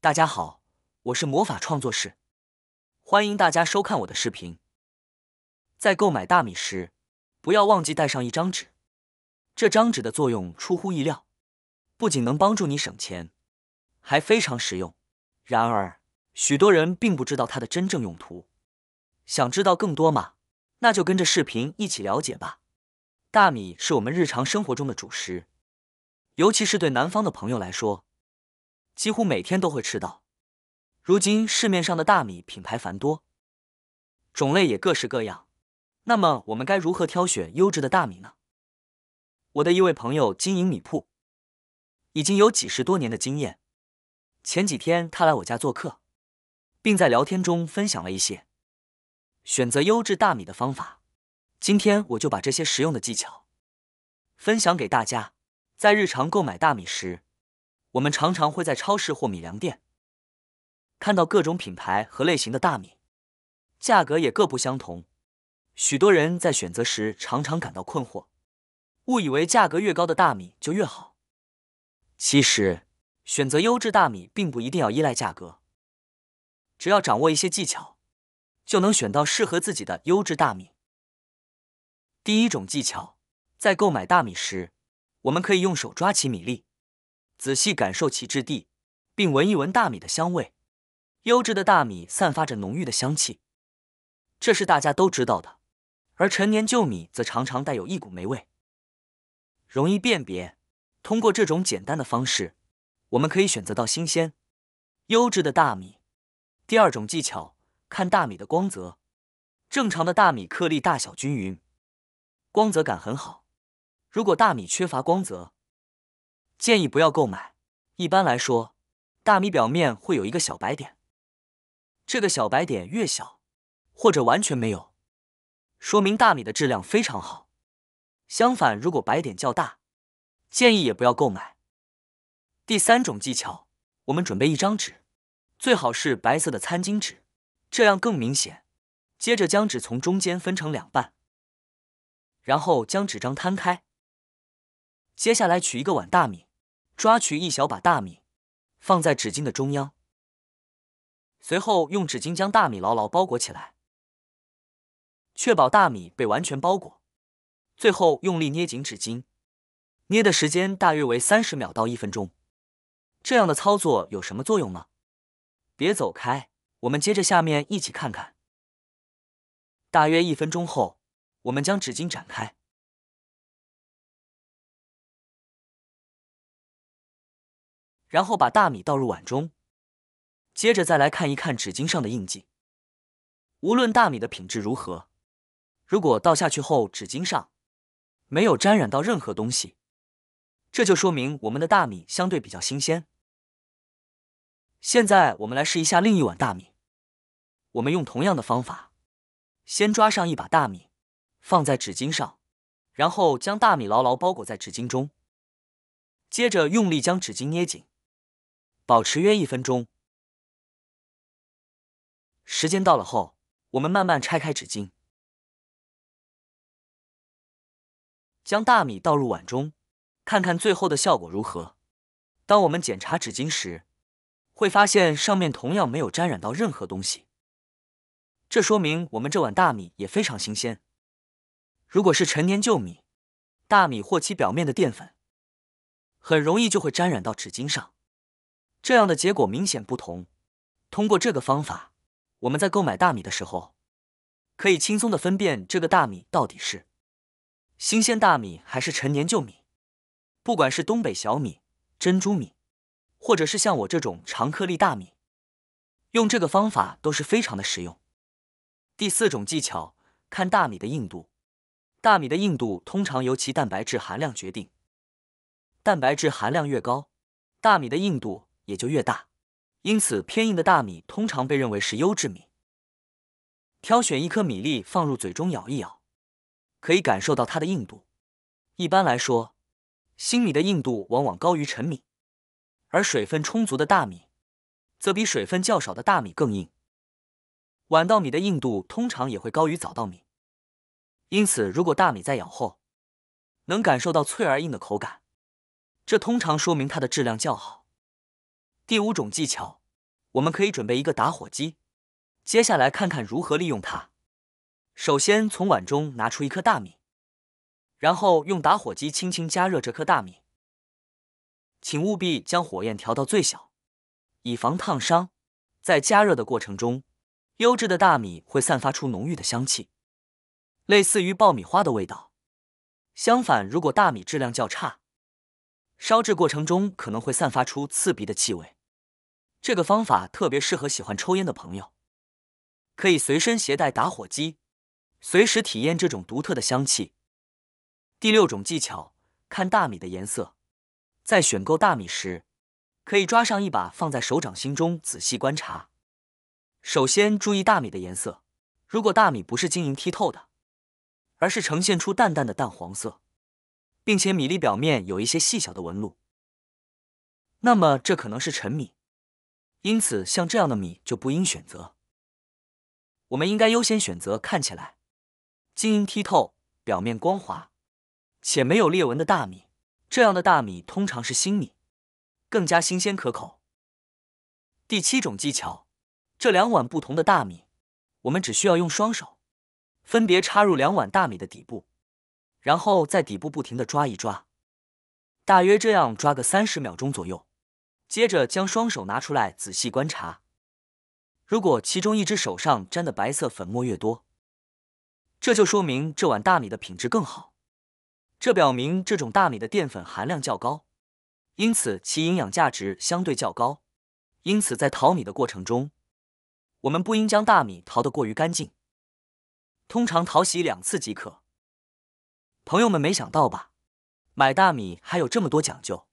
大家好，我是魔法创作室，欢迎大家收看我的视频。在购买大米时，不要忘记带上一张纸。这张纸的作用出乎意料，不仅能帮助你省钱，还非常实用。然而，许多人并不知道它的真正用途。想知道更多吗？那就跟着视频一起了解吧。大米是我们日常生活中的主食，尤其是对南方的朋友来说，几乎每天都会吃到。如今市面上的大米品牌繁多，种类也各式各样。那么我们该如何挑选优质的大米呢？我的一位朋友经营米铺，已经有几十多年的经验。前几天他来我家做客，并在聊天中分享了一些选择优质大米的方法。今天我就把这些实用的技巧分享给大家。在日常购买大米时，我们常常会在超市或米粮店看到各种品牌和类型的大米，价格也各不相同。许多人在选择时常常感到困惑，误以为价格越高的大米就越好。其实，选择优质大米并不一定要依赖价格，只要掌握一些技巧，就能选到适合自己的优质大米。第一种技巧，在购买大米时，我们可以用手抓起米粒，仔细感受其质地，并闻一闻大米的香味。优质的大米散发着浓郁的香气，这是大家都知道的。而陈年旧米则常常带有一股霉味，容易辨别。通过这种简单的方式，我们可以选择到新鲜、优质的大米。第二种技巧，看大米的光泽。正常的大米颗粒大小均匀，光泽感很好。如果大米缺乏光泽，建议不要购买。一般来说，大米表面会有一个小白点，这个小白点越小，或者完全没有，说明大米的质量非常好。相反，如果白点较大，建议也不要购买。第三种技巧，我们准备一张纸，最好是白色的餐巾纸，这样更明显。接着将纸从中间分成两半，然后将纸张摊开。接下来取一个碗大米，抓取一小把大米，放在纸巾的中央，随后用纸巾将大米牢牢包裹起来，确保大米被完全包裹。最后用力捏紧纸巾，捏的时间大约为30秒到1分钟。这样的操作有什么作用呢？别走开，我们接着下面一起看看。大约1分钟后，我们将纸巾展开，然后把大米倒入碗中，接着再来看一看纸巾上的印记。无论大米的品质如何，如果倒下去后纸巾上没有沾染到任何东西，这就说明我们的大米相对比较新鲜。现在我们来试一下另一碗大米。我们用同样的方法，先抓上一把大米，放在纸巾上，然后将大米牢牢包裹在纸巾中，接着用力将纸巾捏紧，保持约1分钟。时间到了后，我们慢慢拆开纸巾，将大米倒入碗中，看看最后的效果如何。当我们检查纸巾时，会发现上面同样没有沾染到任何东西，这说明我们这碗大米也非常新鲜。如果是陈年旧米，大米或其表面的淀粉很容易就会沾染到纸巾上，这样的结果明显不同。通过这个方法，我们在购买大米的时候，可以轻松地分辨这个大米到底是新鲜大米还是陈年旧米。不管是东北小米、珍珠米，或者是像我这种长颗粒大米，用这个方法都是非常的实用。第四种技巧，看大米的硬度。大米的硬度通常由其蛋白质含量决定，蛋白质含量越高，大米的硬度也就越大，因此偏硬的大米通常被认为是优质米。挑选一颗米粒放入嘴中咬一咬，可以感受到它的硬度。一般来说，新米的硬度往往高于陈米，而水分充足的大米则比水分较少的大米更硬。晚稻米的硬度通常也会高于早稻米，因此如果大米在咬后能感受到脆而硬的口感，这通常说明它的质量较好。第五种技巧，我们可以准备一个打火机，接下来看看如何利用它。首先从碗中拿出一颗大米，然后用打火机轻轻加热这颗大米，请务必将火焰调到最小，以防烫伤。在加热的过程中，优质的大米会散发出浓郁的香气，类似于爆米花的味道。相反，如果大米质量较差，烧制过程中可能会散发出刺鼻的气味。这个方法特别适合喜欢抽烟的朋友，可以随身携带打火机，随时体验这种独特的香气。第6种技巧，看大米的颜色。在选购大米时，可以抓上一把放在手掌心中仔细观察。首先注意大米的颜色，如果大米不是晶莹剔透的，而是呈现出淡淡的淡黄色，并且米粒表面有一些细小的纹路，那么这可能是陈米，因此像这样的米就不应选择。我们应该优先选择看起来晶莹剔透、表面光滑且没有裂纹的大米，这样的大米通常是新米，更加新鲜可口。第7种技巧，这2碗不同的大米，我们只需要用双手分别插入2碗大米的底部，然后在底部不停地抓一抓，大约这样抓个30秒钟左右。接着将双手拿出来仔细观察，如果其中一只手上沾的白色粉末越多，这就说明这碗大米的品质更好，这表明这种大米的淀粉含量较高，因此其营养价值相对较高。因此在淘米的过程中，我们不应将大米淘得过于干净，通常淘洗2次即可。朋友们没想到吧？买大米还有这么多讲究。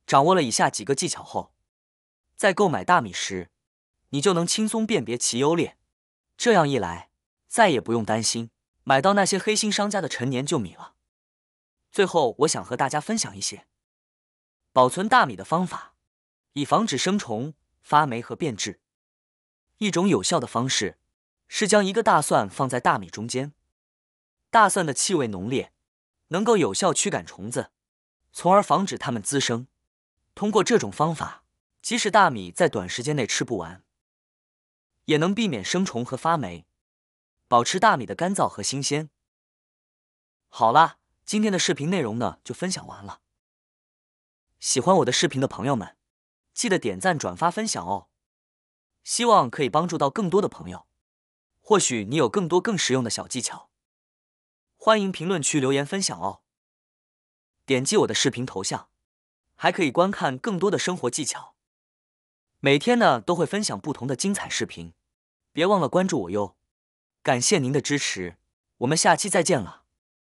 掌握了以下几个技巧后，在购买大米时，你就能轻松辨别其优劣。这样一来，再也不用担心买到那些黑心商家的陈年旧米了。最后，我想和大家分享一些保存大米的方法，以防止生虫、发霉和变质。一种有效的方式是将一个大蒜放在大米中间，大蒜的气味浓烈，能够有效驱赶虫子，从而防止它们滋生。通过这种方法，即使大米在短时间内吃不完，也能避免生虫和发霉，保持大米的干燥和新鲜。好啦，今天的视频内容呢就分享完了。喜欢我的视频的朋友们，记得点赞、转发、分享哦。希望可以帮助到更多的朋友。或许你有更多更实用的小技巧，欢迎评论区留言分享哦。点击我的视频头像，还可以观看更多的生活技巧。每天呢都会分享不同的精彩视频，别忘了关注我哟。感谢您的支持，我们下期再见了。